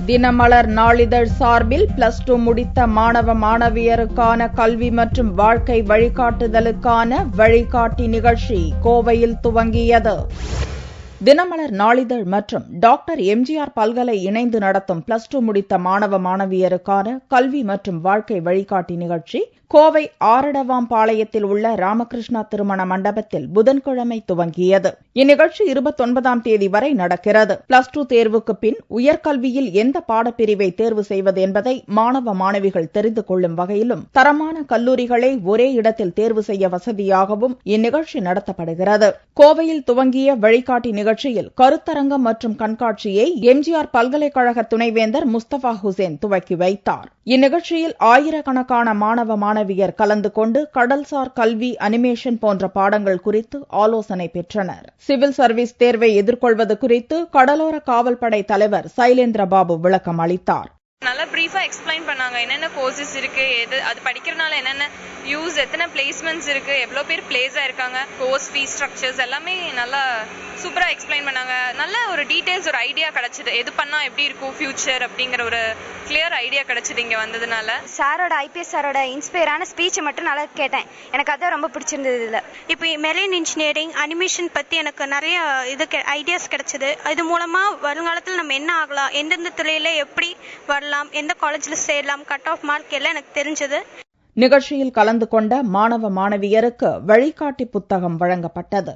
தினமலர் நாளிதழ் சார்பில் +2 முடித்த மாணவ மாணவியருக்கான கல்வி மற்றும் வாழ்க்கை வழிகாட்டுதலுக்கான வழிகாட்டி நிகழ்ச்சி கோவையில் துவங்கியது. தினமலர் நாளிதழ் மற்றும் டாக்டர் எம்ஜிஆர் பல்கலை இணைந்து நடத்தும் +2 முடித்த மாணவ மாணவியருக்கான கல்வி மற்றும் வாழ்க்கை வழிகாட்டி நிகழ்ச்சி கோவை ஆரடவாம்பாளையத்தில் உள்ள ராமகிருஷ்ணா திருமண மண்டபத்தில் புதன்கிழமை துவங்கியது. இந்நிகழ்ச்சி 29ஆம் தேதி வரை நடக்கிறது. +2 தேர்வுக்கு பின் உயர்கல்வியில் எந்த பாடப்பிரிவை தேர்வு செய்வது என்பதை மாணவ மாணவிகள் தெரிந்து கொள்ளும் வகையிலும் தரமான கல்லூரிகளை ஒரே இடத்தில் தேர்வு செய்ய வசதியாகவும் இந்நிகழ்ச்சி நடத்தப்படுகிறது. கோவையில் துவங்கிய வழிகாட்டி நிகழ்ச்சியில் கருத்தரங்கம் மற்றும் கண்காட்சியை எம்ஜிஆர் பல்கலைக்கழக துணைவேந்தர் முஸ்தபா ஹுசேன் துவக்கி வைத்தார். இந்நிகழ்ச்சியில் ஆயிரக்கணக்கான மாணவ மாணவியர் கலந்து கொண்டு கடல்சார் கல்வி, அனிமேஷன் போன்ற பாடங்கள் குறித்து ஆலோசனை பெற்றனர். சிவில் சர்வீஸ் தேர்வை எதிர்கொள்வது குறித்து கடலோர காவல்படை தலைவர் சைலேந்திர பாபு விளக்கம் அளித்தார். நல்லா பிரீஃபா எக்ஸ்பிளைன் பண்ணாங்க. என்னென்ன கோர்சஸ் இருக்கு, அது படிக்கிறதுனால என்னென்ன யூஸ், எத்தனை பிளேஸ்மெண்ட்ஸ் இருக்கு, எவ்வளோ பேர் பிளேஸ் ஆயிருக்காங்க, கோர்ஸ் ஃபீஸ் ஸ்ட்ரக்சர்ஸ் எல்லாமே நல்லா சூப்பரா எக்ஸ்பிளைன் பண்ணாங்க. நல்ல ஒரு டீடைல்ஸ், ஒரு ஐடியா கிடைச்சது. எது பண்ணா எப்படி இருக்கும் ஃபியூச்சர் அப்படிங்கிற ஒரு கிளியர் ஐடியா கிடைச்சது இங்க வந்ததுனால. சாரோட ஐபிஎஸ் சாரோட இன்ஸ்பயரான ஸ்பீச் மட்டும் நல்லா கேட்டேன். எனக்கு அதான் ரொம்ப பிடிச்சிருந்தது. இதுல இப்போ மெரைன் இன்ஜினியரிங், அனிமேஷன் பத்தி எனக்கு நிறைய ஐடியாஸ் கிடைச்சது. இது மூலமா வருங்காலத்தில் நம்ம என்ன ஆகலாம், எந்தெந்த துறையில எப்படி வரலாம், எந்த காலேஜ்ல சேரலாம், கட் ஆஃப் மார்க் எல்லாம் எனக்கு தெரிஞ்சது. நிகழ்ச்சியில் கலந்து கொண்ட மாணவ மாணவியருக்கு வழிகாட்டி புத்தகம் வழங்கப்பட்டது.